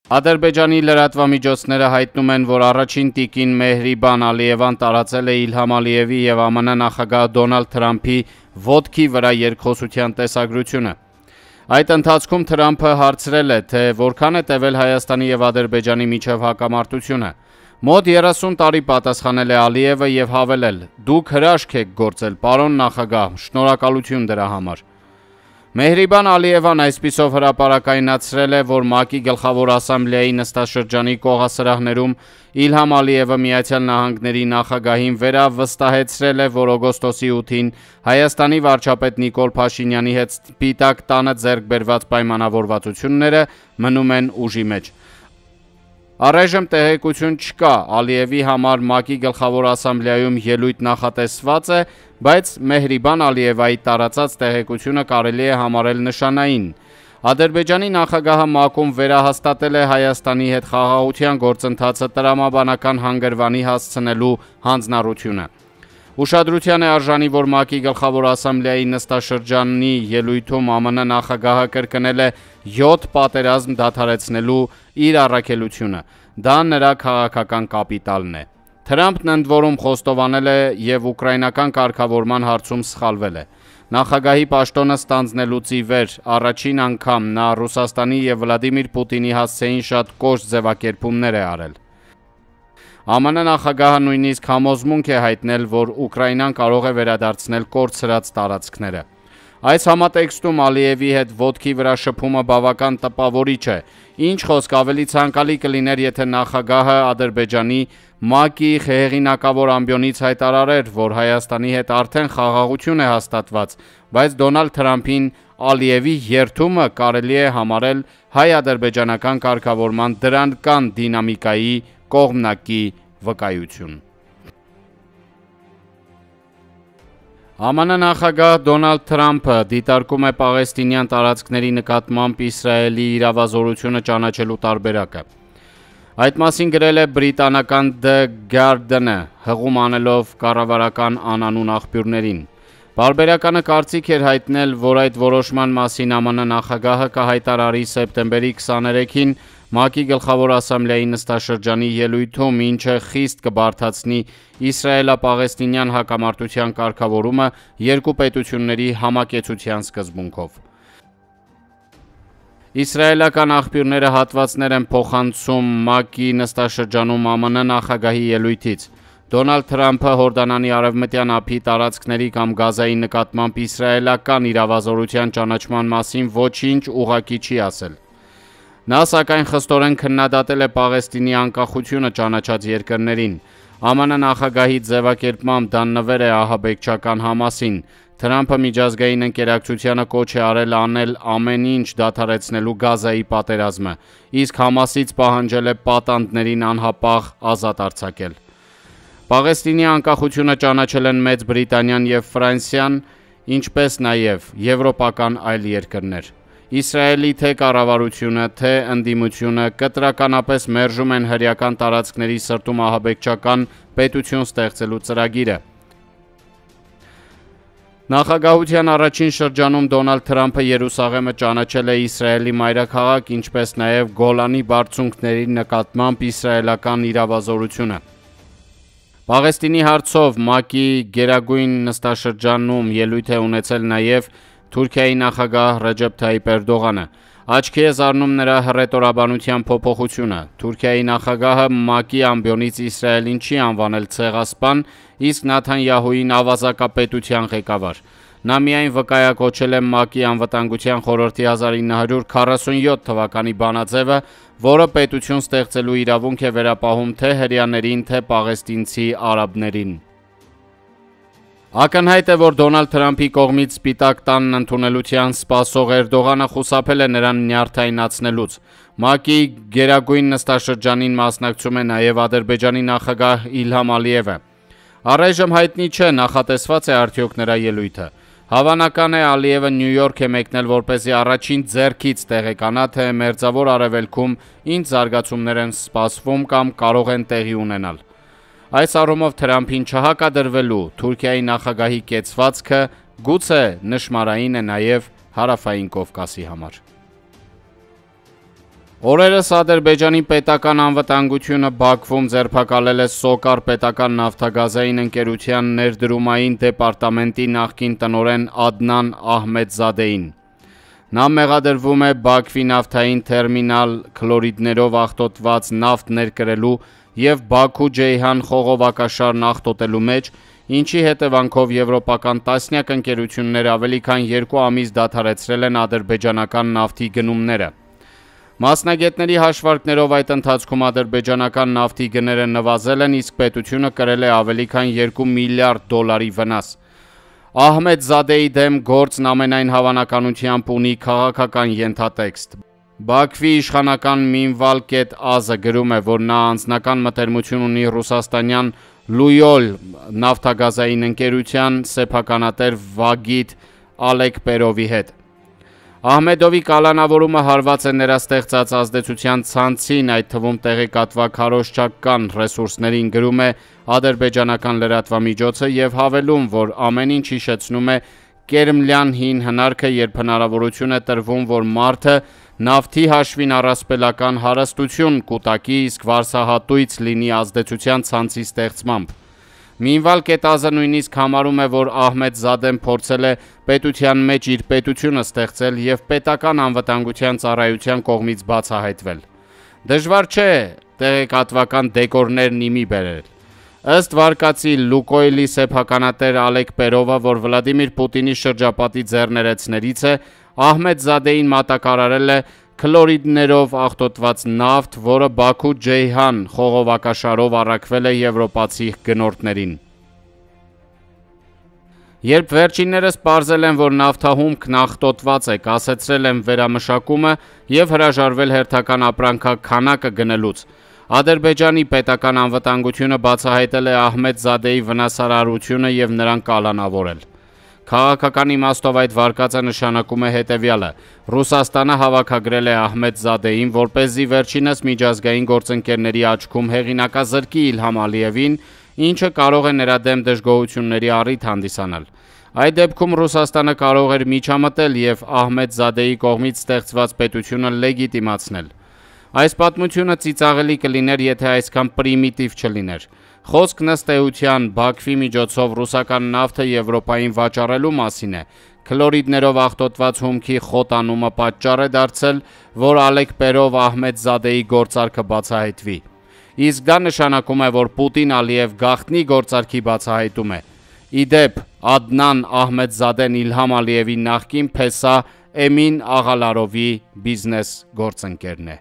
Ադրբեջանի լրատվամիջոցները հայտնում են, որ առաջին տիկին Մեհրիբան Ալիևան տարածել է Իլհամ Ալիևի եւ ԱՄՆ նախագահ Դոնալդ Թրամփի ոտքի վրա երկխոսության տեսագրությունը։ Այդ ընթացքում Թրամփը հարցրել է, թե որքան է տևել Հայաստանի եւ Ադրբեջանի միջև հակամարտությունը։ Մոտ 30 տարի պատասխանել է Ալիևը եւ հավելել. «Դուք հրաշք եք գործել, պարոն նախագահ, շնորհակալություն դրա համար»։ Մեհրիբան Ալիևան այսպիսով հրապարակայնացրել է, որ ՄԱԿ-ի գլխավոր ասամբլեայի նստաշրջանի կողասրահներում Իլհամ Ալիևը Միացյալ Նահանգների նախագահին վերավստահեցրել է, որ օգոստոսի 8-ին Հայաստանի վարչապետ Նիկոլ Փաշինյանի հետ Սպիտակ տանը ձեռք բերված պայմանավորվածությունները մնում են ուժի մեջ։ Առայժմ տեղեկություն չկա Ալիևի համար ՄԱԿ-ի գլխավոր ասամբլեայում ելույթ նախատեսված է, բայց Մեհրիբան Ալիևայի տարածած տեղեկությունը կարելի է համարել նշանային։ Ադրբեջանի նախագահը ՄԱԿ-ում վերահաստատել է Հայաստանի հետ խաղաղության գործընթացը տրամաբանական հանգրվանի հասցնելու հանձնառությունը։ Ուշադրության է արժանի, որ ՄԱԿ-ի գլխավոր ասամբլեայի նստաշրջանի ելույթում ԱՄՆ նախագահը կրկնել է 7 պատերազմ դադարեցնելու իր առաքելությունը։ Դա նրա քաղաքական կապիտալն է։ Թրամփն ընդ որում խոստովանել է եւ ուկրաինական կարգավորման հարցում սխալվել է։ Նախագահի պաշտոնը ստանձնելուց ի վեր առաջին անգամ նա Ռուսաստանի եւ Վլադիմիր Պուտինի հասցեին շատ կոշտ ձևակերպումներ է արել։ ԱՄՆ նախագահը նույնիսկ համոզմունք է հայտնել, որ Ուկրաինան կարող է վերադարձնել կորցրած տարածքները։ Այս համատեքստում Ալիևի հետ ոտքի վրա շփումը բավական տպավորիչ է։ Ինչ խոսք ավելի ցանկալի կլիներ, եթե նախագահը Ադրբեջանի ՄԱԿ-ի հեղինակավոր ամբիոնից հայտարարեր, որ Հայաստանի հետ արդեն խաղաղություն է հաստատված, բայց Դոնալդ Թրամփին Ալիևի երթումը կարելի է համարել հայ-ադրբեջանական կարգավորման դրական դինամիկայի կողմնակի վկայություն։ ԱՄՆ նախագահ Դոնալդ Թրամփը դիտարկում է պաղեստինյան տարածքների նկատմամբ Իսրայելի իրավազորությունը ճանաչելու տարբերակը։ Այդ մասին գրել է բրիտանական The Guardian-ը, հղում անելով կառավարական անանուն աղբյուրներին։ Պարբերականը կարծիք էր հայտնել, որ այդ որոշման մասին ԱՄՆ նախագահը կհայտարարի սեպտեմբերի 23-ին ՄԱԿ-ի գլխավոր ասամբլեայի նստաշրջանի ելույթում, ինչը խիստ կբարդացնի իսրայելա-պաղեստինյան հակամարտության կարգավորումը երկու պետությունների համակեցության սկզբունքով։ Իսրայելական աղբյուրները հատվածներ են փոխանցում ՄԱԿ-ի նստաշրջանում ԱՄՆ նախագահի ելույթից։ Դոնալդ Թրամփը Հորդանանի արևմտյան ափի տարածքների կամ Գազայի նկատմամբ իսրայելական իրավազորության ճանաչման մասին ոչինչ ուղղակի չի ասել։ Նա սակայն խստորեն քննադատել է Պաղեստինի անկախությունը ճանաչած երկրներին։ ԱՄՆ նախագահի ձևակերպմամբ դա նվեր է ահաբեկչական Համասին։ Թրամփը միջազգային ընկերակցությանը կոչ է արել անել ամեն ինչ դադարեցնելու Գազայի պատերազմը, իսկ Համասից պահանջել է պատանդներին անհապաղ ազատ արձակել։ Պաղեստինի անկախությունը ճանաչել են Մեծ Բրիտանիան եւ Ֆրանսիան, ինչպես նաեւ եվրոպական այլ երկրներ։ Իսրայելի թե կառավարությունը, թե ընդդիմությունը կտրականապես մերժում են հրեական տարածքների սրտում ահաբեկչական պետություն ստեղծելու ծրագիրը։ Նախագահության առաջին շրջանում Դոնալդ Թրամփը Երուսաղեմը ճանաչել է Իսրայելի մայրաքաղաք, ինչպես նաև Գոլանի բարձունքների նկատմամբ իսրայելական իրավազորությունը։ Պաղեստինի հարցով ՄԱԿ-ի գերագույն նստաշրջանում ելույթ է ունեցել նաև Թուրքիայի նախագահ Ռեջեփ Թայիփ Էրդողանը։ Աչքի է զարնում նրա հռետորաբանության փոփոխությունը։ Թուրքիայի նախագահը ՄԱԿ-ի ամբիոնից Իսրայելին չի անվանել ցեղասպան, իսկ Նաթանյահուին ավազակապետության ղեկավար։ Նա միայն վկայակոչել է ՄԱԿ-ի անվտանգության խորհրդի 1947 թվականի բանաձևը, որը պետություն ստեղծելու իրավունք է վերապահում թե հրեաներին, թե պաղեստինցի արաբներին։ Ակնհայտ է, որ Դոնալդ Թրամփի կողմից Սպիտակ տանն ընդունելության սպասող Էրդողանը խուսափել է նրան նյարդայնացնելուց։ ՄԱԿ-ի գերագույն նստաշրջանին մասնակցում է նաև Ադրբեջանի նախագահ Իլհամ Ալիևը։ Առայժմ հայտնի չէ նախատեսված է արդյոք նրա ելույթը։ Հավանական է Ալիևը Նյու Յորք է մեկնել, որպեսզի առաջին ձեռքից տեղեկանա, թե Մերձավոր Արևելքում ինչ զարգացումներ են սպասվում կամ կարող են տեղի ունենալ։ Այս առումով Թրամփին չհակադրվելու Թուրքիայի նախագահի կեցվածքը գուցե նշմարային է նաև Հարավային Կովկասի համար։ Օրերս Ադրբեջանի պետական անվտանգությունը Բաքվում ձերբակալել է Սոկար պետական նավթագազային ընկերության ներդրումային դեպարտամենտի նախկին տնօրեն Ադնան Ահմեդզադեին։ Նա մեղադրվում է Բաքվի նավթային թերմինալ քլորիդներով աղտոտված նավթ ներկրելու և Բաքու-Ջեյհան խողովակաշարն աղտոտելու մեջ, ինչի հետևանքով եվրոպական տասնյակ ընկերություններ ավելի քան 2 ամիս դադարեցրել են ադրբեջանական նավթի գնումները։ Մասնագետների հաշվարկներով այդ ընթացքում ադրբեջանական նավթի գները նվազել են, իսկ պետությունը կրել է ավելի քան 2 միլիարդ դոլարի վնաս։ Ահմեդզադեի դեմ գործն ամենայն հավանականությամբ ունի քաղաքական ենթատեքստ։ Բաքվի իշխանական Minval.az-ը գրում է, որ նա անձնական մտերմություն ունի ռուսաստանյան Լույոլ նավթագազային ընկերության սեփականատեր Վագիթ Ալեկպերովի հետ։ Ահմեդովի կալանավորումը հարված է նրա ստեղծած ազդեցության ցանցին, այդ թվում տեղեկատվակ քարոզչական ռեսուրսներին, գրում է ադրբեջանական լրատվամիջոցը և հավելում, որ ամեն ինչ հիշեցնում է կերմլյան հին հնարքը, երբ հնարավորություն է տրվում, որ մարդը նավթի հաշվին առասպելական հարստություն կուտակի, իսկ վարսահատույց լինի ազդեցության ցանցի ստեղծմամբ։ Minval.az-ը նույնիսկ համարում է, որ Ահմեդզադեն փորձել է պետության մեջ իր պետությունը ստեղծել և պետական անվտանգության ծառայության կողմից բացահայտվել։ Դժվար չէ տեղեկատվական դեկորներն իմի բերել։ Ըստ վարկածի Լուկոյլի սեփականատեր Ալեկպերովը, որ Վլադիմիր Պուտինի շրջապատի ձեռներեցներից է, Ահմեդզադեին մատակարարել է քլորիդներով աղտոտված նավթ, որը Բաքու-Ջեյհան խողովակաշարով առաքվել է եվրոպացի գնորդներին։ Երբ վերջիններս պարզել են, որ նավթահումքն աղտոտված է, կասեցրել են վերամշակումը և հրաժարվել հերթական ապրանքաքանակը գնելուց։ Ադրբեջանի պետական անվտանգությունը բացահայտել է Ահմեդզադեի վնասարարությունը և նրան կալանավորել։ Քաղաքական իմաստով այդ վարկածը նշանակում է հետևյալը. Ռուսաստանը հավաքագրել է Ահմեդզադեին, որպեսզի վերջինս միջազգային գործընկերների աչքում հեղինակազրկի Իլհամ Ալիևին, ինչը կարող է նրա դեմ դժգոհությունների առիթ հանդիսանալ։ Այդ դեպքում Ռուսաստանը կարող էր միջամտել և Ահմեդզադեի կողմից ստեղծված պետությունը լեգիտիմացնել։ Այս պատմությունը ծիծաղելի կլիներ, եթե այսքան պրիմիտիվ չլիներ։ Խոսքն ըստ էության Բաքվի միջոցով ռուսական նավթը Եվրոպային վաճառելու մասին է։ Քլորիդներով աղտոտված հումքի խոտանումը պատճառ է դարձել, որ Ալեկպերով Ահմեդզադեի գործարքը բացահայտվի։ Իսկ դա նշանակում է, որ Պուտին-Ալիև գաղտնի գործարքի բացահայտում է։ Ի դեպ, Ադնան Ահմեդզադեն Իլհամ Ալիևի նախկին փեսա Էմին Աղալարովի բիզնես գործընկերն է։